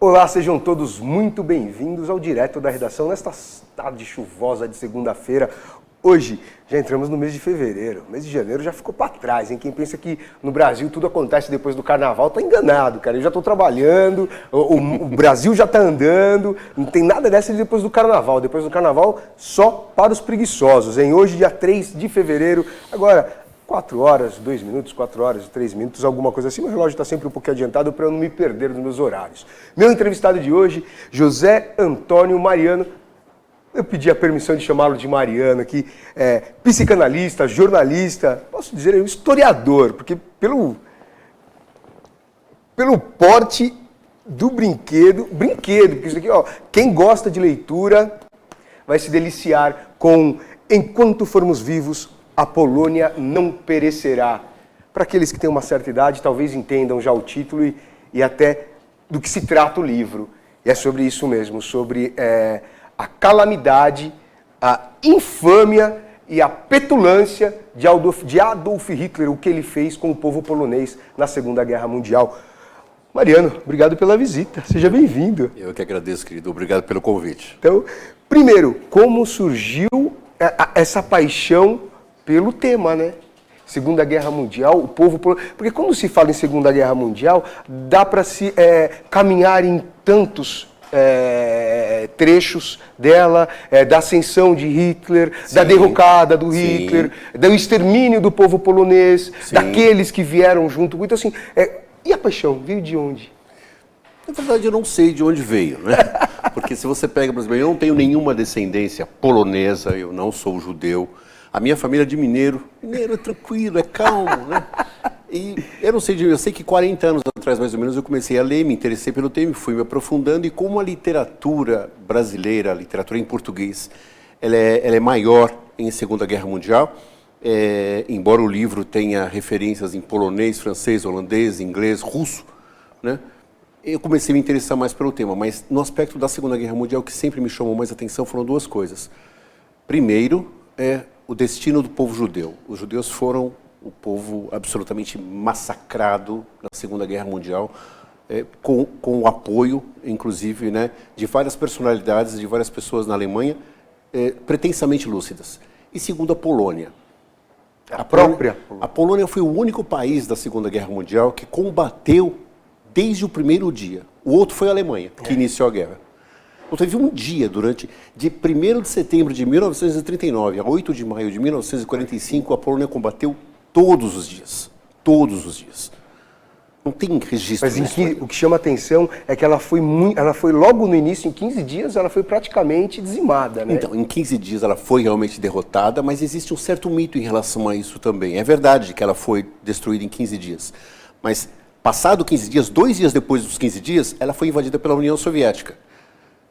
Olá, sejam todos muito bem-vindos ao Direto da Redação nesta tarde chuvosa de segunda-feira. Hoje já entramos no mês de fevereiro, o mês de janeiro já ficou para trás, hein? Quem pensa que no Brasil tudo acontece depois do carnaval tá enganado, cara. Eu já estou trabalhando, o Brasil já está andando, não tem nada dessa depois do carnaval. Depois do carnaval só para os preguiçosos, hein? Hoje, dia 3 de fevereiro, agora 4 horas, 2 minutos, 4 horas, 3 minutos, alguma coisa assim. Meu relógio está sempre um pouquinho adiantado para eu não me perder nos meus horários. Meu entrevistado de hoje, José Antônio Mariano. Eu pedi a permissão de chamá-lo de Mariano aqui, psicanalista, jornalista, posso dizer, um historiador, porque pelo porte do brinquedo, porque isso aqui, ó, quem gosta de leitura vai se deliciar com Enquanto Formos Vivos, a Polônia Não Perecerá. Para aqueles que têm uma certa idade, talvez entendam já o título e até do que se trata o livro. E é sobre isso mesmo, sobre a calamidade, a infâmia e a petulância de Adolf Hitler, o que ele fez com o povo polonês na Segunda Guerra Mundial. Mariano, obrigado pela visita, seja bem-vindo. Eu que agradeço, querido, obrigado pelo convite. Então, primeiro, como surgiu essa paixão pelo tema, né? Segunda Guerra Mundial, o povo polonês. Porque quando se fala em Segunda Guerra Mundial, dá para se caminhar em tantos trechos dela, da ascensão de Hitler, sim, da derrocada do Hitler, sim, do extermínio do povo polonês, sim, daqueles que vieram junto. Então, assim, e a paixão? Veio de onde? Na verdade, eu não sei de onde veio, né? Porque se você pega, por exemplo, eu não tenho nenhuma descendência polonesa, eu não sou judeu. A minha família é de mineiro. Mineiro é tranquilo, é calmo, né? E eu não sei, eu sei que 40 anos atrás, mais ou menos, eu comecei a ler, me interessei pelo tema, fui me aprofundando, e como a literatura brasileira, a literatura em português, ela é maior em Segunda Guerra Mundial, embora o livro tenha referências em polonês, francês, holandês, inglês, russo, né? Eu comecei a me interessar mais pelo tema, mas no aspecto da Segunda Guerra Mundial, o que sempre me chamou mais atenção foram duas coisas. Primeiro, o destino do povo judeu. Os judeus foram o povo absolutamente massacrado na Segunda Guerra Mundial, com o apoio, inclusive, né, de várias personalidades, de várias pessoas na Alemanha, pretensamente lúcidas. E segundo, a Polônia. A Polônia foi o único país da Segunda Guerra Mundial que combateu desde o primeiro dia. O outro foi a Alemanha, que iniciou a guerra. Então, teve um dia, de 1º de setembro de 1939 a 8 de maio de 1945, a Polônia combateu todos os dias. Todos os dias. Não tem registro. Mas o que chama atenção é que ela foi logo no início, em 15 dias, ela foi praticamente dizimada, né? Então, em 15 dias ela foi realmente derrotada, mas existe um certo mito em relação a isso também. É verdade que ela foi destruída em 15 dias, mas passado 15 dias, 2 dias depois dos 15 dias, ela foi invadida pela União Soviética.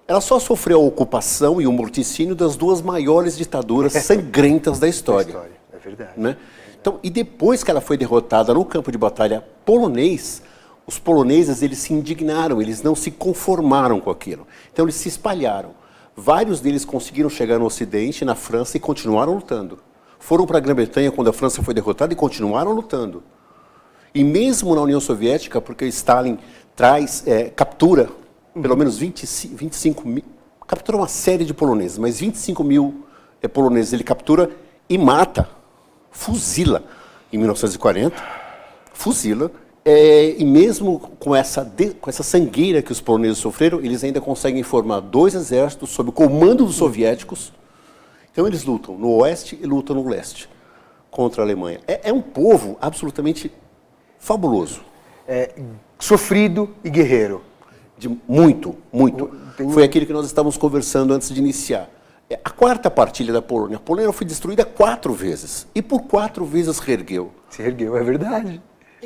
Ela só sofreu a ocupação e o morticínio das duas maiores ditaduras sangrentas da história. É verdade. Né? Então, e depois que ela foi derrotada no campo de batalha polonês, os poloneses eles se indignaram, eles não se conformaram com aquilo. Então eles se espalharam. Vários deles conseguiram chegar no Ocidente, na França, e continuaram lutando. Foram para a Grã-Bretanha quando a França foi derrotada e continuaram lutando. E mesmo na União Soviética, porque Stalin captura pelo menos 25 mil, captura uma série de poloneses, mas 25 mil poloneses ele captura e mata, fuzila, em 1940, fuzila, e mesmo com essa sangueira que os poloneses sofreram, eles ainda conseguem formar 2 exércitos sob o comando dos soviéticos. Então eles lutam no oeste e lutam no leste contra a Alemanha. É um povo absolutamente fabuloso. Sofrido e guerreiro. Muito. Foi aquilo que nós estávamos conversando antes de iniciar. A quarta partilha da Polônia. A Polônia foi destruída 4 vezes. E por 4 vezes reergueu. Se ergueu, é verdade.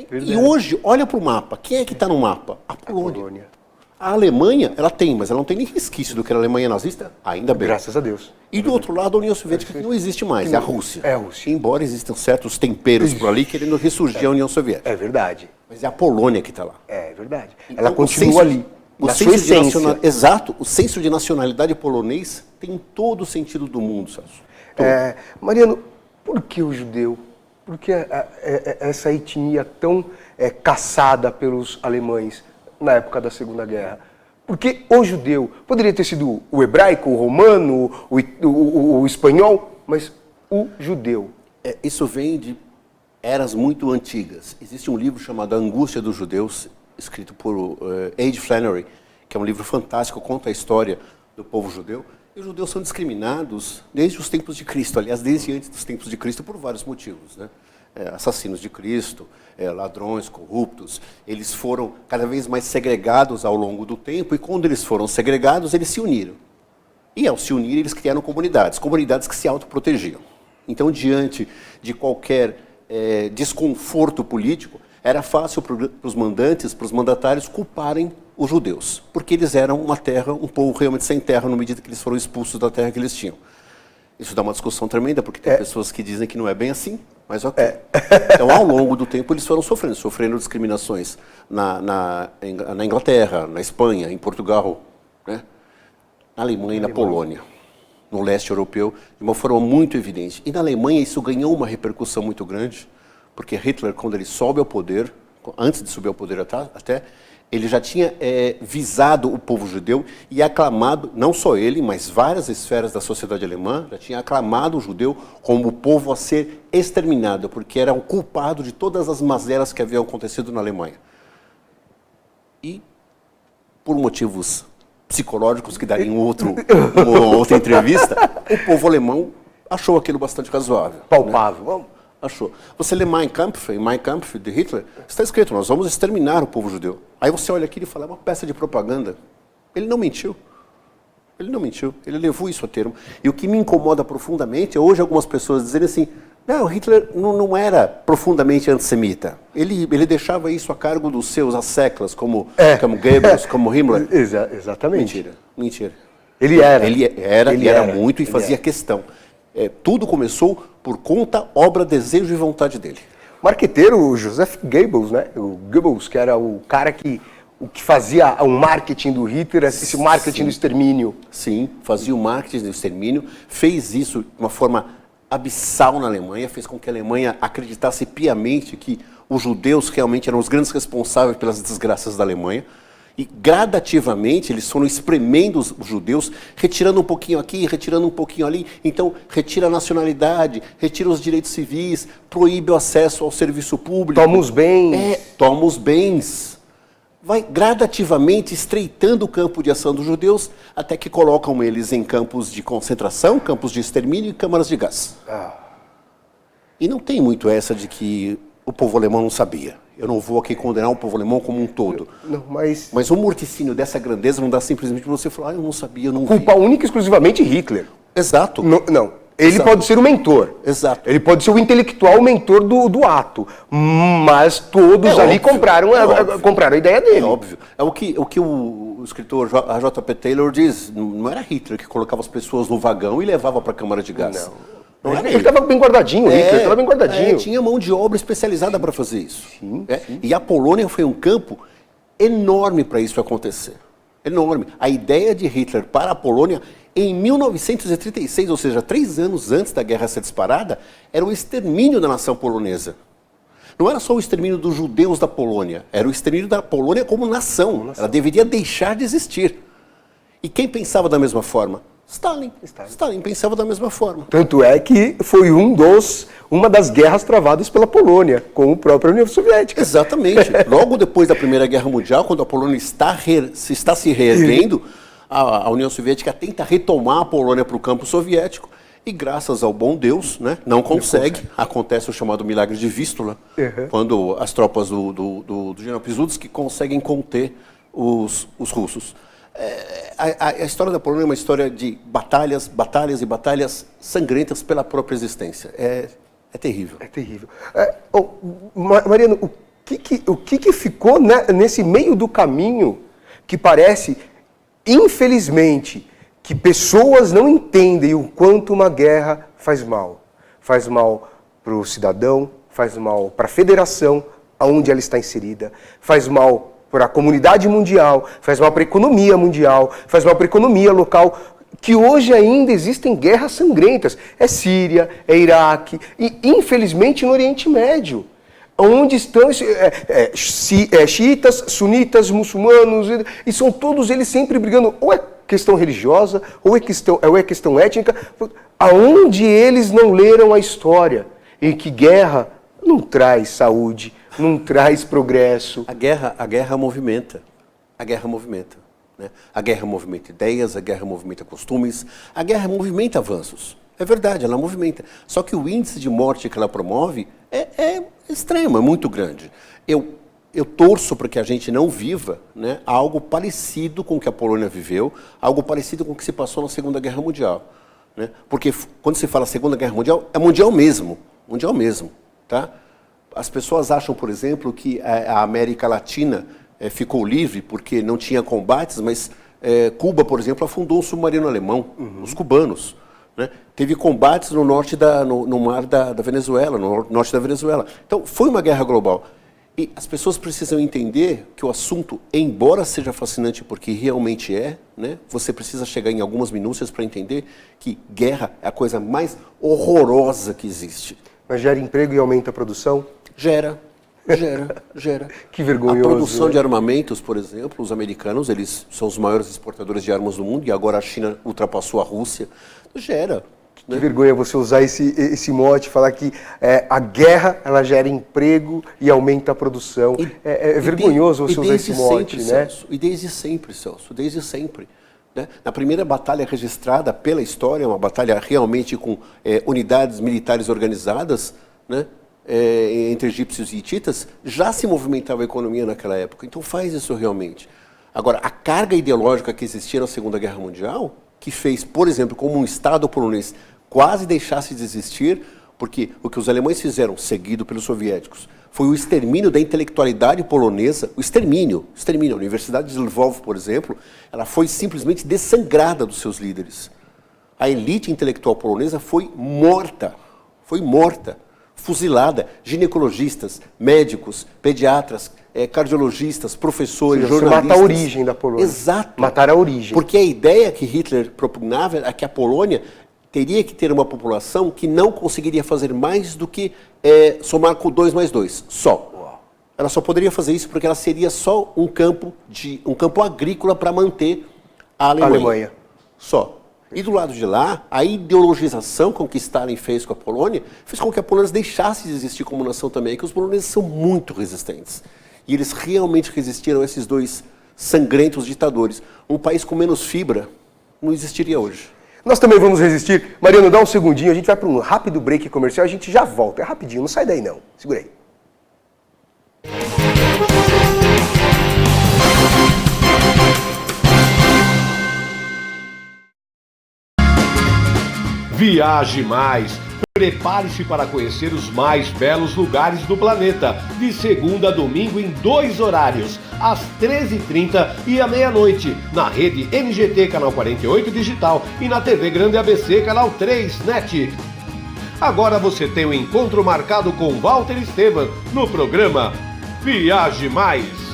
E hoje, olha para o mapa. Quem é que está no mapa? A Polônia. A Alemanha, ela tem, mas ela não tem nem resquício do que era a Alemanha nazista. Ainda bem. Graças a Deus. E do outro lado, a União Soviética, que não existe mais. É a Rússia. É a Rússia. Embora existam certos temperos por ali querendo ressurgir a União Soviética. É verdade. Mas é a Polônia que está lá. É verdade. Então, ela continua ali. Na sua essência. Exato. O senso de nacionalidade polonês tem todo o sentido do mundo, Celso. Mariano, por que o judeu? Por que essa etnia tão caçada pelos alemães na época da Segunda Guerra? Porque o judeu poderia ter sido o hebraico, o romano, o espanhol, mas o judeu. Isso vem de eras muito antigas. Existe um livro chamado A Angústia dos Judeus, escrito por A.J. Flannery, que é um livro fantástico, conta a história do povo judeu. E os judeus são discriminados desde os tempos de Cristo, aliás, desde antes dos tempos de Cristo, por vários motivos, né? Assassinos de Cristo, ladrões, corruptos, eles foram cada vez mais segregados ao longo do tempo, e quando eles foram segregados, eles se uniram. E ao se unir, eles criaram comunidades que se autoprotegiam. Então, diante de qualquer desconforto político, era fácil para os mandantes, para os mandatários, culparem os judeus, porque eles eram uma terra, um povo realmente sem terra, na medida que eles foram expulsos da terra que eles tinham. Isso dá uma discussão tremenda, porque tem pessoas que dizem que não é bem assim, mas ok. Então, ao longo do tempo, eles foram sofrendo discriminações na Inglaterra, na Espanha, em Portugal, né? Na Alemanha e na Polônia, no leste europeu, de uma forma muito evidente. E na Alemanha isso ganhou uma repercussão muito grande, porque Hitler, quando ele sobe ao poder, antes de subir ao poder até, ele já tinha visado o povo judeu e aclamado, não só ele, mas várias esferas da sociedade alemã, já tinha aclamado o judeu como o povo a ser exterminado, porque era o culpado de todas as mazelas que haviam acontecido na Alemanha. E, por motivos psicológicos que dariam uma outra entrevista, o povo alemão achou aquilo bastante razoável. Palpável. Né? Achou. Você lê Mein Kampf, em Mein Kampf, de Hitler, está escrito, nós vamos exterminar o povo judeu. Aí você olha aqui e fala, é uma peça de propaganda. Ele não mentiu. Ele não mentiu. Ele levou isso a termo. E o que me incomoda profundamente é hoje algumas pessoas dizerem assim, não, Hitler não era profundamente antissemita. Ele deixava isso a cargo dos seus asseclas, como Goebbels, como Himmler. Exatamente. Mentira. Ele era. Ele era muito e fazia questão. Tudo começou por conta, obra, desejo e vontade dele. O marqueteiro, o Joseph Goebbels, né? O Goebbels, que era o cara que fazia o marketing do Hitler, esse marketing do extermínio. Sim, fazia o marketing do extermínio, fez isso de uma forma abissal na Alemanha, fez com que a Alemanha acreditasse piamente que os judeus realmente eram os grandes responsáveis pelas desgraças da Alemanha. E gradativamente eles foram espremendo os judeus, retirando um pouquinho aqui, retirando um pouquinho ali. Então, retira a nacionalidade, retira os direitos civis, proíbe o acesso ao serviço público. Toma os bens. Toma os bens. Vai gradativamente estreitando o campo de ação dos judeus, até que colocam eles em campos de concentração, campos de extermínio e câmaras de gás. E não tem muito essa de que o povo alemão não sabia. Eu não vou aqui condenar o povo alemão como um todo. Não, mas um morticínio dessa grandeza não dá simplesmente para você falar, eu não sabia, eu não vi. Culpa única e exclusivamente Hitler. Exato. Não. Ele pode ser o mentor. Exato. Ele pode ser o intelectual, o mentor do ato. Mas todos ali compraram a ideia dele. É óbvio. É o que o escritor J.P. Taylor diz. Não era Hitler que colocava as pessoas no vagão e levava para a câmara de gás. Não era ele estava bem guardadinho, Hitler estava bem guardadinho. Tinha mão de obra especializada para fazer isso. Sim. E a Polônia foi um campo enorme para isso acontecer. Enorme. A ideia de Hitler para a Polônia, em 1936, ou seja, 3 anos antes da guerra ser disparada, era o extermínio da nação polonesa. Não era só o extermínio dos judeus da Polônia, era o extermínio da Polônia como nação. Ela deveria deixar de existir. E quem pensava da mesma forma? Stalin pensava da mesma forma. Tanto é que foi uma das guerras travadas pela Polônia, com a própria União Soviética. Exatamente. Logo depois da Primeira Guerra Mundial, quando a Polônia está se reerguendo, a União Soviética tenta retomar a Polônia para o campo soviético e, graças ao bom Deus, né, não consegue. Acontece o chamado milagre de Vístula, quando as tropas do general Piłsudski conseguem conter os russos. A história da Polônia é uma história de batalhas e batalhas sangrentas pela própria existência. É terrível. É terrível. Mariano, o que ficou nesse meio do caminho que parece, infelizmente, que pessoas não entendem o quanto uma guerra faz mal? Faz mal para o cidadão, faz mal para a federação, onde ela está inserida, faz mal para a comunidade mundial, faz mal para a economia mundial, faz mal para a economia local, que hoje ainda existem guerras sangrentas. É Síria, é Iraque e, infelizmente, no Oriente Médio. Onde estão xiitas, sunitas, muçulmanos, e são todos eles sempre brigando, ou é questão religiosa, ou é questão étnica, aonde eles não leram a história, em que guerra não traz saúde, não traz progresso. A guerra movimenta. A guerra movimenta. Né? A guerra movimenta ideias, a guerra movimenta costumes, a guerra movimenta avanços. É verdade, ela movimenta. Só que o índice de morte que ela promove é extremo, é muito grande. Eu torço para que a gente não viva, né, algo parecido com o que a Polônia viveu, algo parecido com o que se passou na Segunda Guerra Mundial. Né? Porque quando se fala Segunda Guerra Mundial, é mundial mesmo. Mundial mesmo. Tá? As pessoas acham, por exemplo, que a América Latina ficou livre porque não tinha combates, mas Cuba, por exemplo, afundou um submarino alemão, os cubanos. Né? Teve combates no norte no mar da Venezuela, no norte da Venezuela. Então, foi uma guerra global. E as pessoas precisam entender que o assunto, embora seja fascinante porque realmente né, você precisa chegar em algumas minúcias para entender que guerra é a coisa mais horrorosa que existe. Mas gera emprego e aumenta a produção? Gera. Que vergonhoso. A produção de armamentos, por exemplo, os americanos, eles são os maiores exportadores de armas do mundo e agora a China ultrapassou a Rússia. Gera. Que vergonha você usar esse mote, falar que a guerra ela gera emprego e aumenta a produção. É vergonhoso você usar esse mote, sempre, né? Celso, e desde sempre, Celso, desde sempre. Né? Na primeira batalha registrada pela história, uma batalha realmente com unidades militares organizadas, né? Entre egípcios e hititas, já se movimentava a economia naquela época. Então faz isso realmente. Agora, a carga ideológica que existia na Segunda Guerra Mundial, que fez, por exemplo, como um Estado polonês quase deixasse de existir, porque o que os alemães fizeram, seguido pelos soviéticos, foi o extermínio da intelectualidade polonesa, o extermínio. A Universidade de Lvov, por exemplo, ela foi simplesmente dessangrada dos seus líderes. A elite intelectual polonesa foi morta, fuzilada. Ginecologistas, médicos, pediatras, cardiologistas, professores, jornalistas. Você mata a origem da Polônia. Exato. Matar a origem. Porque a ideia que Hitler propugnava é que a Polônia teria que ter uma população que não conseguiria fazer mais do que somar com 2 mais 2, só. Uau. Ela só poderia fazer isso porque ela seria só um campo agrícola para manter a Alemanha. Só. E do lado de lá, a ideologização com que Stalin fez com a Polônia, fez com que a Polônia deixasse de existir como nação também, que os poloneses são muito resistentes. E eles realmente resistiram a esses dois sangrentos ditadores. Um país com menos fibra não existiria hoje. Nós também vamos resistir. Mariano, dá um segundinho, a gente vai para um rápido break comercial, a gente já volta. É rapidinho, não sai daí não. Segura aí. Viaje mais! Prepare-se para conhecer os mais belos lugares do planeta, de segunda a domingo em 2 horários, às 13h30 e à meia-noite, na rede NGT Canal 48 Digital e na TV Grande ABC Canal 3 NET. Agora você tem um encontro marcado com Walter Esteban no programa Viaje Mais.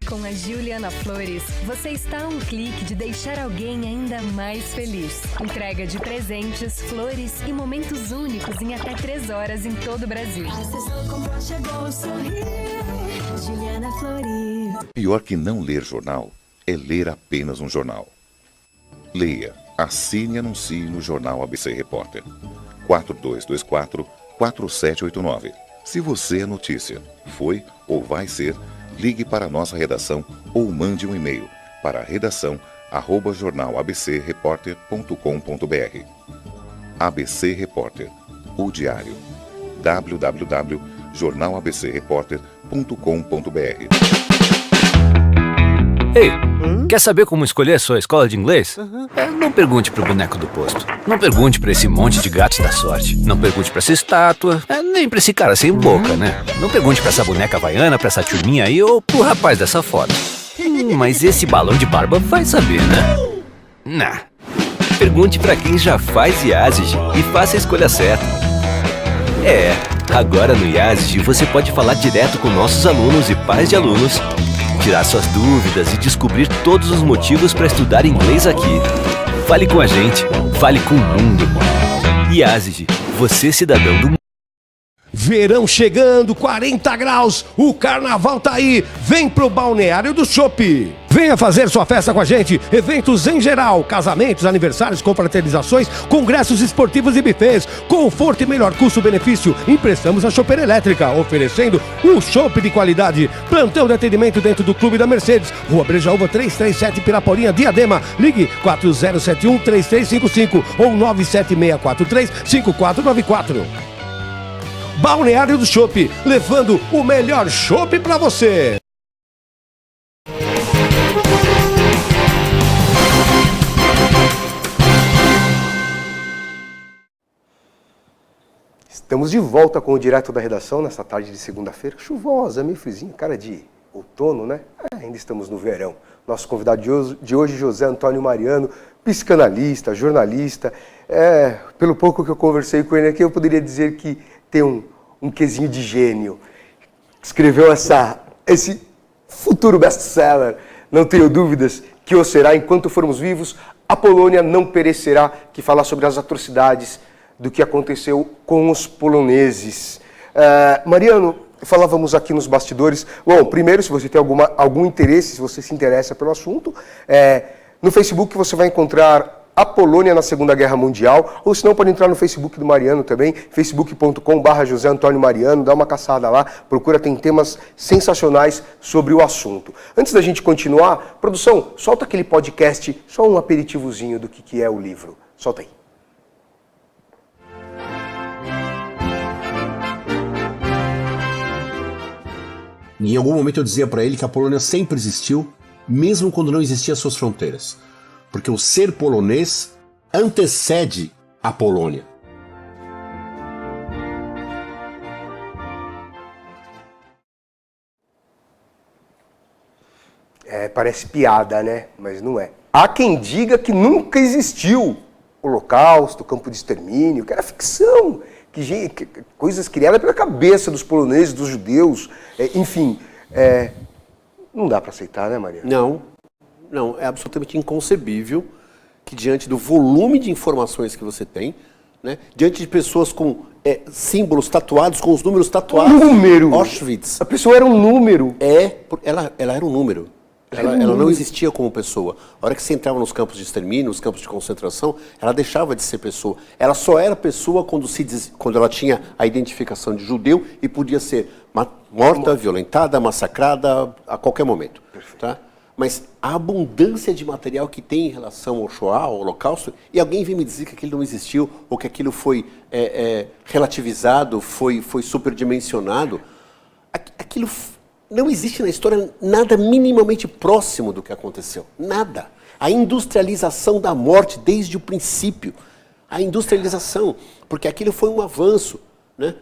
Com a Juliana Flores, você está a um clique de deixar alguém ainda mais feliz. Entrega de presentes, flores e momentos únicos em até 3 horas em todo o Brasil. Juliana Flores. Pior que não ler jornal é ler apenas um jornal. Leia, assine e anuncie no Jornal ABC Repórter. 4224-4789. Se você é notícia, foi ou vai ser, ligue para a nossa redação ou mande um e-mail para redação@jornalabcreporter.com.br. ABC Repórter, o diário. www.jornalabcreporter.com.br. Ei, quer saber como escolher a sua escola de inglês? Não pergunte pro boneco do posto. Não pergunte pra esse monte de gatos da sorte. Não pergunte pra essa estátua. Nem pra esse cara sem boca, né? Não pergunte pra essa boneca havaiana, pra essa turminha aí ou pro rapaz dessa foto. Mas esse balão de barba vai saber, né? Nah. Pergunte pra quem já faz IASIG e faça a escolha certa. Agora no IASIG você pode falar direto com nossos alunos e pais de alunos, tirar suas dúvidas e descobrir todos os motivos para estudar inglês aqui. Fale com a gente, fale com o mundo. IASIG, você cidadão do mundo. Verão chegando, 40 graus, o carnaval tá aí, vem pro Balneário do Chopp. Venha fazer sua festa com a gente, eventos em geral, casamentos, aniversários, confraternizações, congressos esportivos e buffets, conforto e melhor custo-benefício. Emprestamos a chopeira elétrica, oferecendo um chopp de qualidade. Plantão de atendimento dentro do Clube da Mercedes, Rua Brejaúva 337, Piraporinha, Diadema. Ligue 4071-3355 ou 97643-5494. Balneário do Chopp, levando o melhor chopp pra você. Estamos de volta com o Direto da Redação nesta tarde de segunda-feira, chuvosa, meio friozinho, cara de outono, né? Ainda estamos no verão. Nosso convidado de hoje, José Antônio Mariano, psicanalista, jornalista. Pelo pouco que eu conversei com ele aqui, eu poderia dizer que tem um quesinho de gênio. Escreveu esse futuro best-seller, não tenho dúvidas que o será enquanto formos vivos, a Polônia não perecerá, que fala sobre as atrocidades do que aconteceu com os poloneses. Mariano, falávamos aqui nos bastidores. Bom, primeiro, se você tem algum interesse, se você se interessa pelo assunto, no Facebook você vai encontrar a Polônia na Segunda Guerra Mundial, ou se não, pode entrar no Facebook do Mariano também, facebook.com/José Antônio Mariano, dá uma caçada lá, procura, tem temas sensacionais sobre o assunto. Antes da gente continuar, produção, solta aquele podcast, só um aperitivozinho do que é o livro. Solta aí. Em algum momento eu dizia para ele que a Polônia sempre existiu, mesmo quando não existiam suas fronteiras. Porque o ser polonês antecede a Polônia. Parece piada, né? Mas não é. Há quem diga que nunca existiu o Holocausto, o campo de extermínio, que era ficção, coisas criadas pela cabeça dos poloneses, dos judeus, enfim. Não dá para aceitar, né, Maria? Não, é absolutamente inconcebível que diante do volume de informações que você tem, né, diante de pessoas com símbolos tatuados, com os números tatuados... Um número! Auschwitz. A pessoa era um número. Ela era um número. Ela não existia como pessoa. A hora que você entrava nos campos de extermínio, nos campos de concentração, ela deixava de ser pessoa. Ela só era pessoa quando ela tinha a identificação de judeu e podia ser morta, violentada, massacrada a qualquer momento. Tá? Mas a abundância de material que tem em relação ao Shoah, ao Holocausto, e alguém vem me dizer que aquilo não existiu, ou que aquilo foi relativizado, foi superdimensionado, aquilo não existe na história nada minimamente próximo do que aconteceu. Nada. A industrialização da morte desde o princípio. A industrialização, porque aquilo foi um avanço. Né?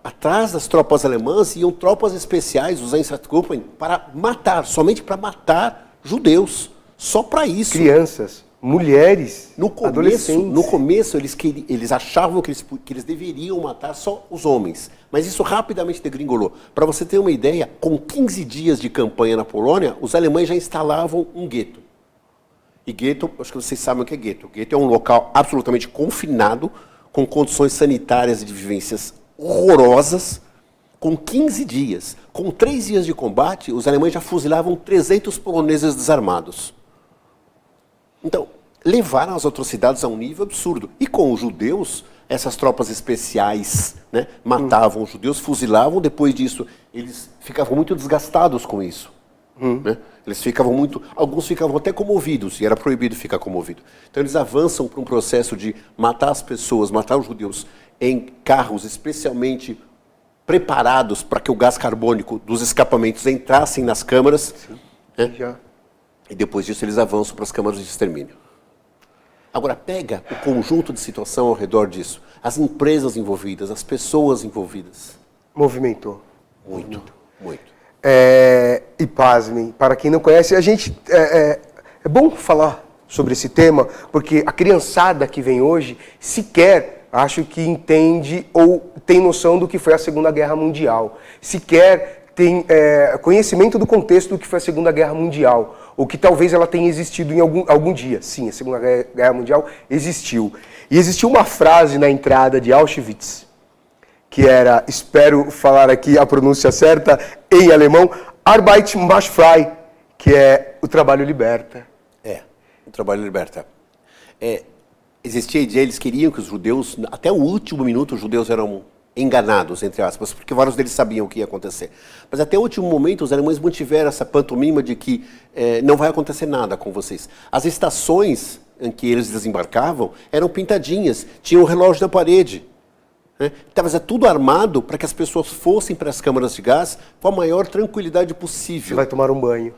Atrás das tropas alemãs iam tropas especiais, os Einsatzgruppen, para matar, somente para matar judeus. Só para isso. Crianças, mulheres, adolescentes. No começo eles achavam que eles deveriam matar só os homens. Mas isso rapidamente degringolou. Para você ter uma ideia, com 15 dias de campanha na Polônia, os alemães já instalavam um gueto. E gueto, acho que vocês sabem o que é gueto. Gueto é um local absolutamente confinado, com condições sanitárias e de vivências horrorosas, com 15 dias. Com 3 dias de combate, os alemães já fuzilavam 300 poloneses desarmados. Então, levaram as atrocidades a um nível absurdo. E com os judeus, essas tropas especiais, né, matavam os judeus, fuzilavam, depois disso eles ficavam muito desgastados com isso. Né? Alguns ficavam até comovidos, e era proibido ficar comovido. Então eles avançam para um processo de matar as pessoas, matar os judeus em carros especialmente preparados para que o gás carbônico dos escapamentos entrassem nas câmaras. Né? E depois disso eles avançam para as câmaras de extermínio. Agora pega o conjunto de situação ao redor disso, as empresas envolvidas, as pessoas envolvidas. Movimentou. Muito. E pasmem, para quem não conhece, é bom falar sobre esse tema, porque a criançada que vem hoje sequer acho que entende ou tem noção do que foi a Segunda Guerra Mundial, sequer tem conhecimento do contexto do que foi a Segunda Guerra Mundial. ou que talvez ela tenha existido em algum dia. Sim, a Segunda Guerra Mundial existiu. E existiu uma frase na entrada de Auschwitz, que era, espero falar aqui a pronúncia certa, em alemão, Arbeit macht frei, que é o trabalho liberta. O trabalho liberta. Existia a ideia, eles queriam que os judeus, até o último minuto, os judeus eram enganados, entre aspas, porque vários deles sabiam o que ia acontecer. Mas até o último momento, os alemães mantiveram essa pantomima de que não vai acontecer nada com vocês. As estações em que eles desembarcavam eram pintadinhas, tinha um relógio na parede. Estava tudo armado para que as pessoas fossem para as câmaras de gás com a maior tranquilidade possível. Você vai tomar um banho.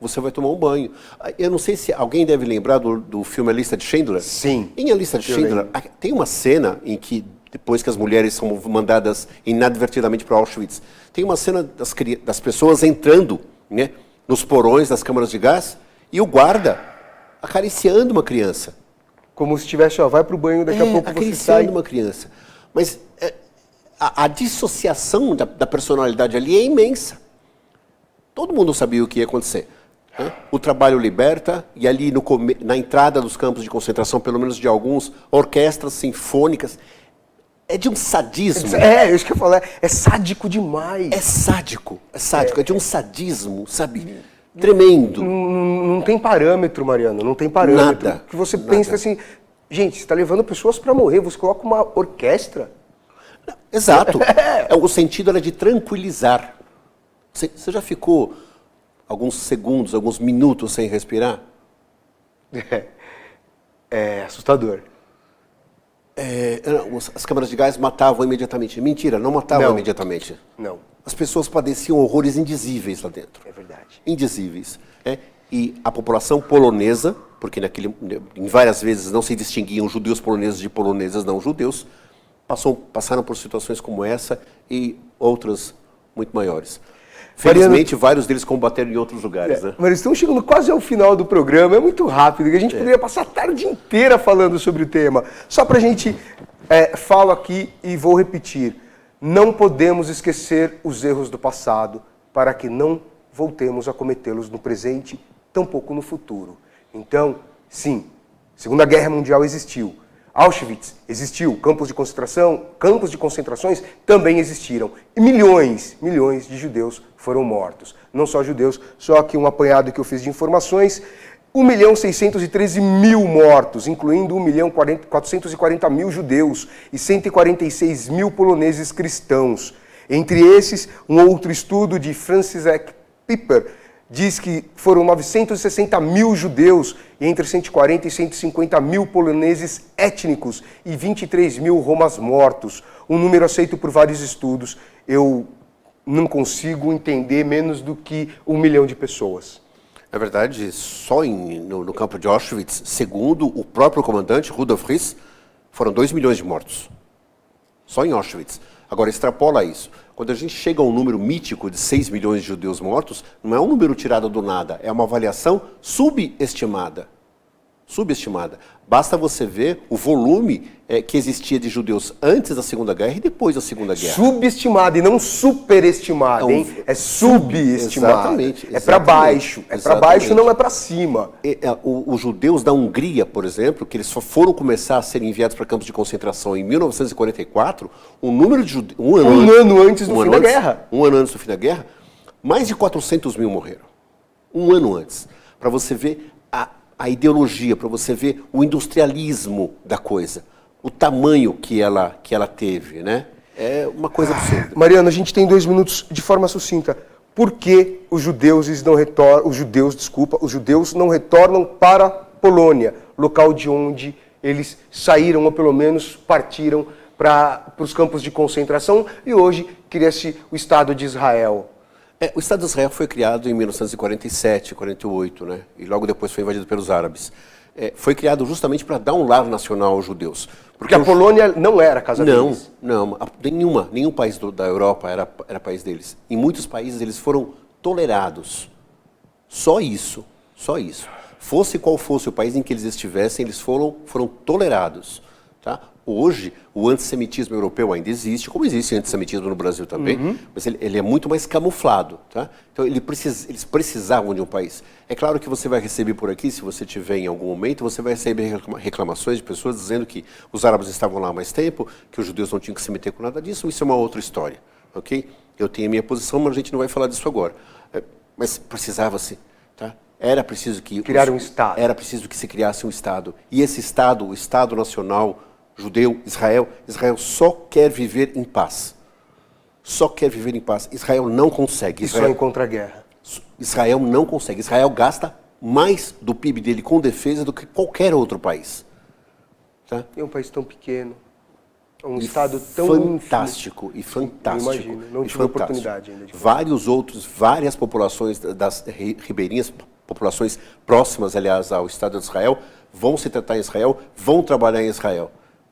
Você vai tomar um banho. Eu não sei se alguém deve lembrar do filme A Lista de Schindler. Sim. Em A Lista de Schindler, tem uma cena em que, depois que as mulheres são mandadas inadvertidamente para Auschwitz, tem uma cena das pessoas entrando, né, nos porões das câmaras de gás e o guarda acariciando uma criança. Como se estivesse, vai para o banho, daqui a pouco você sai. Acariciando uma criança. Mas a dissociação da personalidade ali é imensa. Todo mundo sabia o que ia acontecer. Né? O trabalho liberta, e ali na entrada dos campos de concentração, pelo menos de alguns, orquestras sinfônicas. É de um sadismo. Isso que eu falei, é sádico demais. É sádico, é de um sadismo, sabe? Tremendo. Não tem parâmetro, Mariano, não tem parâmetro. Nada. Que você pensa assim, gente, você está levando pessoas para morrer, você coloca uma orquestra. Exato. O sentido era de tranquilizar. Você já ficou alguns segundos, alguns minutos sem respirar? É assustador. As câmaras de gás matavam imediatamente. Mentira, não matavam imediatamente. Não. As pessoas padeciam horrores indizíveis lá dentro. É verdade. Indizíveis. E a população polonesa, porque em várias vezes não se distinguiam judeus poloneses de poloneses não judeus, passaram por situações como essa e outras muito maiores. Felizmente, vários deles combateram em outros lugares. Né? Mas estamos chegando quase ao final do programa, é muito rápido, que a gente poderia passar a tarde inteira falando sobre o tema. Só para a gente, falo aqui e vou repetir, não podemos esquecer os erros do passado para que não voltemos a cometê-los no presente, tampouco no futuro. Então, sim, Segunda Guerra Mundial existiu. Auschwitz existiu, campos de concentrações também existiram. E milhões de judeus foram mortos. Não só judeus, só aqui um apanhado que eu fiz de informações. 1.613.000 mortos, incluindo 1.440.000 judeus e 146.000 poloneses cristãos. Entre esses, um outro estudo de Francis Piper diz que foram 960.000 judeus e entre 140 e 150.000 poloneses étnicos e 23.000 romas mortos. Um número aceito por vários estudos. Eu não consigo entender menos do que 1 milhão de pessoas. É verdade, só no campo de Auschwitz, segundo o próprio comandante, Rudolf Höss, foram 2 milhões de mortos. Só em Auschwitz. Agora, extrapola isso. Quando a gente chega a um número mítico de 6 milhões de judeus mortos, não é um número tirado do nada, é uma avaliação subestimada. Basta você ver o volume que existia de judeus antes da Segunda Guerra e depois da Segunda Guerra. Subestimado e não superestimado, hein? É subestimado. Exatamente. É para baixo. É para baixo, não é para cima. Os judeus da Hungria, por exemplo, que eles só foram começar a ser enviados para campos de concentração em 1944, o número de judeus... Um ano antes do fim da guerra. Um ano antes do fim da guerra, mais de 400.000 morreram. Um ano antes. Para você ver a ideologia, para você ver o industrialismo da coisa, o tamanho que ela teve, né? É uma coisa absurda. Mariano, a gente tem 2 minutos de forma sucinta. Por que os judeus não retornam para a Polônia, local de onde eles saíram ou pelo menos partiram para os campos de concentração e hoje cria-se o Estado de Israel? O Estado de Israel foi criado em 1947, 48, né? E logo depois foi invadido pelos árabes. Foi criado justamente para dar um lar nacional aos judeus. Porque a Polônia não era a casa deles? Não. Nenhum país da Europa era país deles. Em muitos países eles foram tolerados. Só isso. Fosse qual fosse o país em que eles estivessem, eles foram tolerados. Tá? Hoje, o antissemitismo europeu ainda existe, como existe antissemitismo no Brasil também, mas ele é muito mais camuflado. Tá? Então, eles precisavam de um país. É claro que você vai receber por aqui, se você tiver em algum momento, você vai receber reclamações de pessoas dizendo que os árabes estavam lá há mais tempo, que os judeus não tinham que se meter com nada disso. Isso é uma outra história. Okay? Eu tenho a minha posição, mas a gente não vai falar disso agora. Mas precisava-se. Tá? Era preciso que... Criar um Estado. Era preciso que se criasse um Estado. E esse Estado, o Estado Nacional Judeu, Israel só quer viver em paz. Só quer viver em paz. Israel não consegue. Israel só encontra a guerra. Israel não consegue. Israel gasta mais do PIB dele com defesa do que qualquer outro país. Tá? É um país tão pequeno. Um Estado tão fantástico e fantástico. Imagino, não tive oportunidade ainda de várias populações das ribeirinhas, populações próximas, aliás, ao Estado de Israel, vão se tratar em Israel, vão trabalhar em Israel.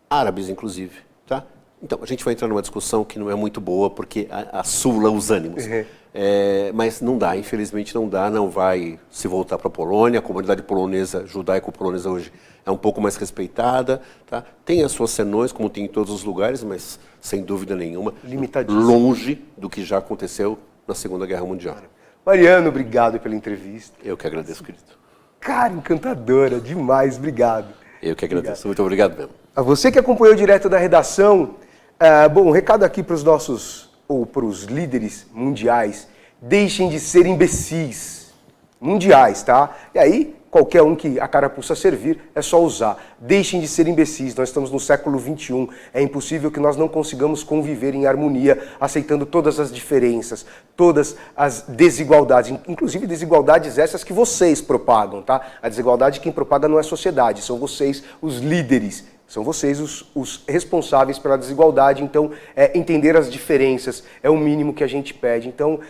Árabes, inclusive. Tá? Então, a gente vai entrar numa discussão que não é muito boa, porque assula os ânimos. Mas não dá, infelizmente não dá, não vai se voltar para a Polônia. A comunidade polonesa, judaico-polonesa hoje, é um pouco mais respeitada. Tá? Tem as suas senões, como tem em todos os lugares, mas, sem dúvida nenhuma, longe do que já aconteceu na Segunda Guerra Mundial. Mariano, obrigado pela entrevista. Eu que agradeço, querido. Cara, encantadora, demais, obrigado. Eu que agradeço, muito obrigado mesmo. A você que acompanhou direto da redação, bom, um recado aqui para os nossos, ou para os líderes mundiais, deixem de ser imbecis, mundiais, tá? E aí, qualquer um que a carapuça servir, é só usar. Deixem de ser imbecis, nós estamos no século XXI, é impossível que nós não consigamos conviver em harmonia, aceitando todas as diferenças, todas as desigualdades, inclusive desigualdades essas que vocês propagam, tá? A desigualdade quem propaga não é a sociedade, são vocês os líderes. São vocês os responsáveis pela desigualdade, então entender as diferenças é o mínimo que a gente pede. Então,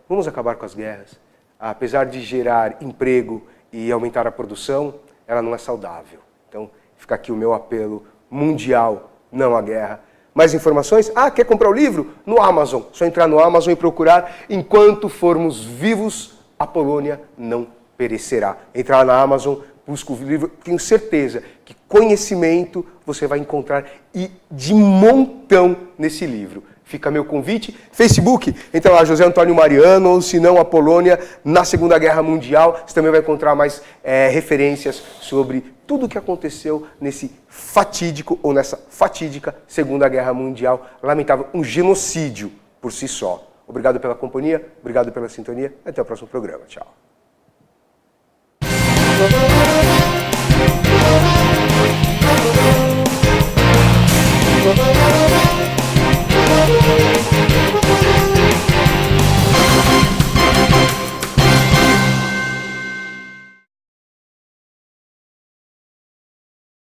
vamos acabar com as guerras. Apesar de gerar emprego e aumentar a produção, ela não é saudável. Então, fica aqui o meu apelo mundial, não à guerra. Mais informações? Quer comprar o livro? No Amazon. Só entrar no Amazon e procurar Enquanto Formos Vivos, a Polônia Não Perecerá. Entrar na Amazon, busca o livro, tenho certeza que conhecimento você vai encontrar e de montão nesse livro. Fica meu convite. Facebook, entra lá, José Antônio Mariano, ou se não, a Polônia na Segunda Guerra Mundial. Você também vai encontrar mais referências sobre tudo o que aconteceu nesse fatídico, ou nessa fatídica Segunda Guerra Mundial. Lamentável, um genocídio por si só. Obrigado pela companhia, obrigado pela sintonia. Até o próximo programa. Tchau. Thank you.